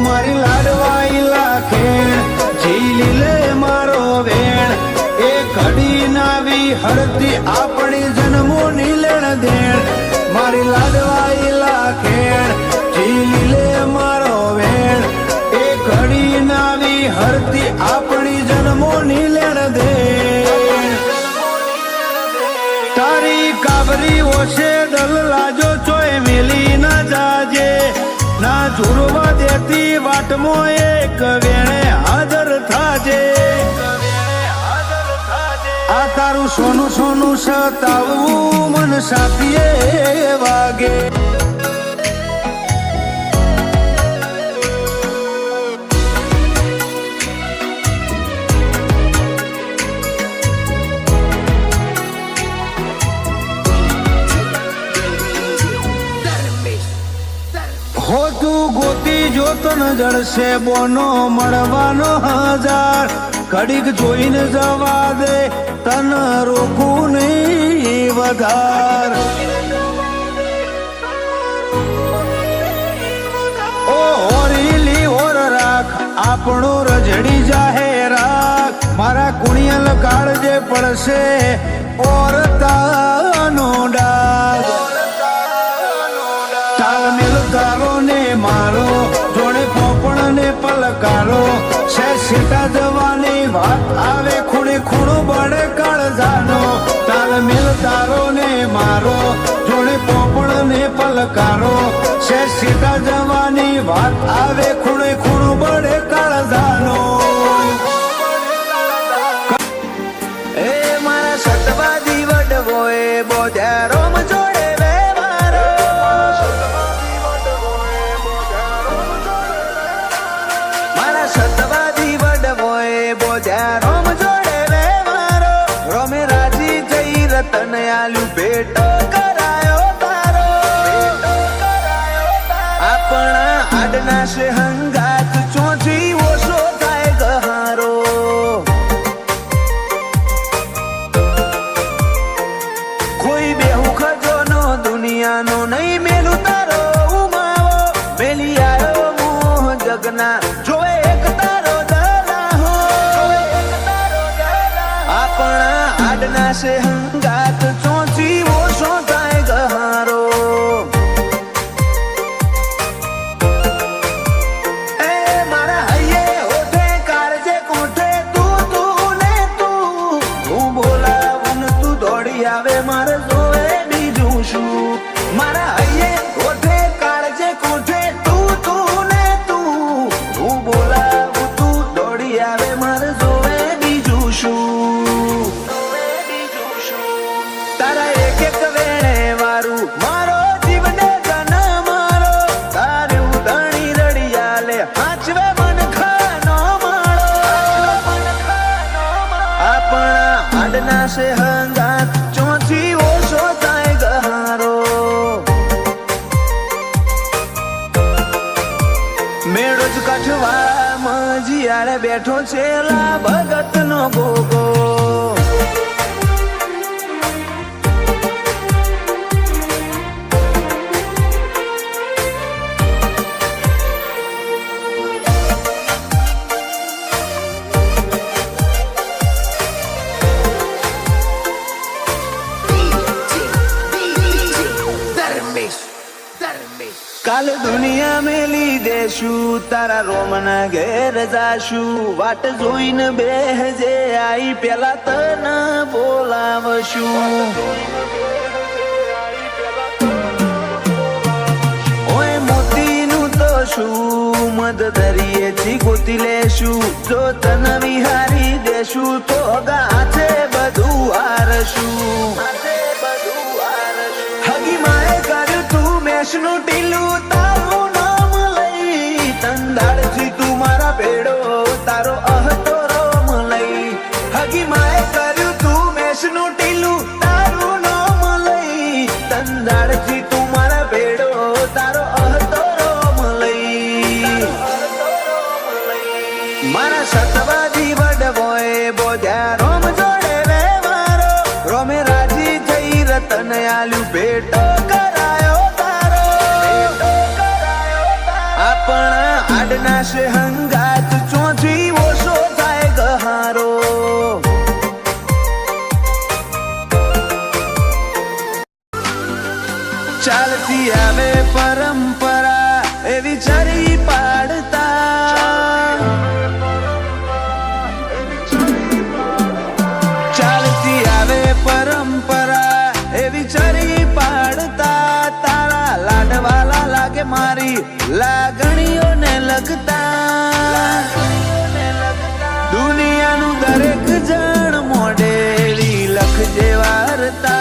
મારી લાડવાઈ લાખેણ ઝીલી લે મારો વેણ એ ઘડી નાવી હળતી આપણી જન્મોની લેણ દેણ મારી લાડવાઈ લાખેણ ઝીલી લે મારો વેણ એ ઘડી નાવી હળતી આપણી જન્મોની લેણ દેણ તારી કાબરી ઓછે દલ લાજો ચોય મેલી ના જાજે ના ઝુરવા દેતી વાટમો એક વેણે હાજર થાજે આ તારું સોનું સોનું સતાવવું મન સાપીએ વાગે હો તું ગોતી જોતન જળશે બોનો મળવાનો હજાર ઘડીક જોઈને જવા દે તન રોકું નહીં વધાર ઓ હોરીલી ઓર રાખ આપણો રજડી જાહે રાખ મારા કુણિયલ કાળજે પડશે ઓર તાનો ડાગ તાલમેલ તારો ને મારો જોડે પોપણ ને પલકારો છે સીટા જવાની વાત આવે ખૂણે ખૂણો બળે કાળજાનો તાલમેલ તારો ને મારો જોડે પોપણ ને પલકારો છે સીટા જવાની વાત આવે ખૂણે ખૂણો બળે કાળજાનો એ મારા સતવાદી વડવો એ બોજારો જોડે સતવાદી વડવો એ બોજારો જોડે રે મારો રોમે રાજી જઈ રતન આલ્યું ભેટ કરાયો તારો આપણા આડના છે હંગાત ચોથી ઓછો થાય ગહારો કોઈ બેહુ ખજોનો દુનિયાનો નહીં મેલું તારો ઉમાવો મેલી આવ્યો મોહ જગના જોએ આડના છે હંગાત ચોથી ઓછો થાય ગહારો એ મારા હૈયે હોઠે કાળજે કોઠે તું ને તું હું બોલાવું ને તું દોડી આવે મારે જોવે બીજું શું મારા હૈયે હોઠે કાળજે કોઠે તું ને તું હું બોલાવું તું દોડી આવે મારે જોવે બીજું શું તારા એક એક વેણે વારું મારો જીવને જન મારો તારે ઉધણી રડિયા લે હાચવે મન ખાનો માળો આપણા આડના છે હંગાત ચોથી ઓછો થાય ગહારો મેળો જ કઠવા મજીયાળે બેઠો છે લા ભગત નો ગોગો કાલ દુનિયા મેલી દેશું તારા રોમના ઘેર જાશું વાટ જોઈને બેહજે આઈ પેલા તને બોલાવશું ઓય મોતીનું તો શું મદ દરિયેથી ગોતી લેશું જો તને વિહારી દેશું તો ગાથે બધું હારશું હગી માએ કર્યું તું મેષનું ટીલું તારું નામ લઈ તંદાળથી તું મારા ભેડો તારો અહતો રોમ લઈ હગી માએ કર્યું તું મેષનું ટીલું તારું નામ લઈ તંદાળથી તું મારા ભેડો તારો અહતો રોમ લઈ મારા સતવાદી વડવો એ બોધ્યા રોમ જોડે રે મારો રોમે રાજી થઈ રતન આલ્યું ભેટ કરાયો તારો આપણા આડના છે હંગાત ચોથી ઓછો થાય ગહારો ચાલતી આવે પરંપરા એ વિચારી પાડતા ચાલતી આવે પરંપરા એ વિચારી પાડતા તારા લાડવાલા લાગે મારી લાગણીઓને લગતા દુનિયાનું દરેક જણ મોઢેરી લખજે વાર્તા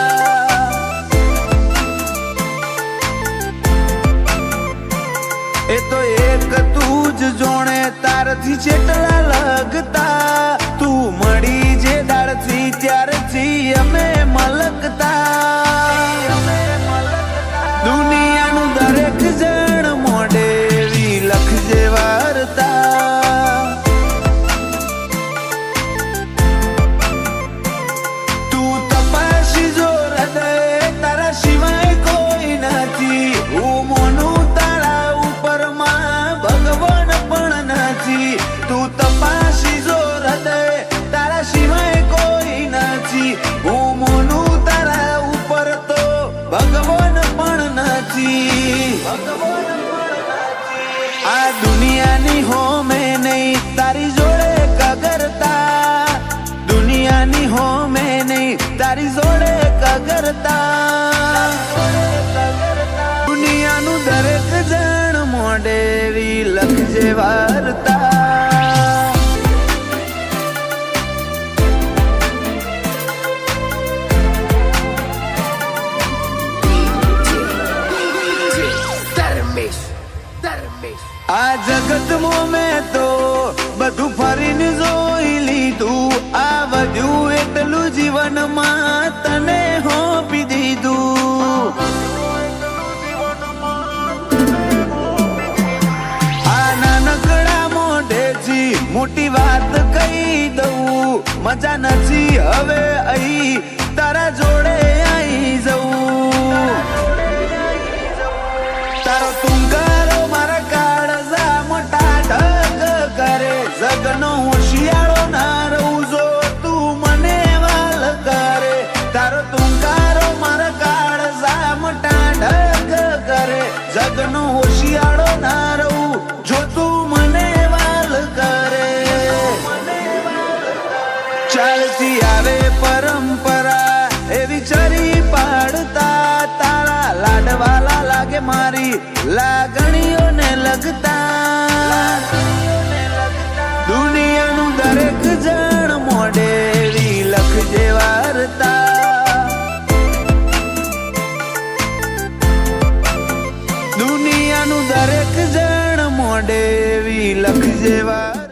એ તો એક તું જ જોણે તારથી જેટલા લગતા તું મળી જે દાળથી ત્યારથી અમે મલકતા દુનિયાનું દરેક જણ મોઢેરી લખજે વાર્તા તું તપાસી જો હૃદય તારા સિવાય કોઈ નથી હું મોનું ભગવાન પણ નથી તું તપાસી જો હૃદય તારા સિવાય કોઈ નથી હું મોનું તારા ઉપર તો ભગવાન પણ નથી આ દુનિયાની હોમે નહીં તારી જોડે કગરતા દુનિયાની હોમે નહીં તારી જોડે કગરતા દુનિયાનું દરેક જણ મોઢેરી લખજે વાર્તા આ જગતમાં મેં તો બધું ફરીને જોઈ લીધું આ વધ્યું એટલું જીવનમાં તને હોપી દીધું આ નાનકડા મોઢેથી મોટી વાત કહી દઉં મજા નથી હવે અહીં તારા જોડે આવી જવું તારો તુંકારો મારા કાળજા મોટા ઢગ કરે જગનો હોશિયાળો ના રહું જો તું મને વાલ કરે તારો તુંકારો મારા કાળજા મોટા ઢગ કરે જગનો હોશિયાળો ના રહું જો તું મને વાલ કરે ચાલતી આવે પરંપરા એ વિચારી પાડતા તારા લાડવાલા લાગે મારી લાગણીઓને લગતા દુનિયાનું દરેક જણ મોઢેરી લખજે વાર્તા દુનિયાનું દરેક જણ મોઢેરી લખજે વાર્તા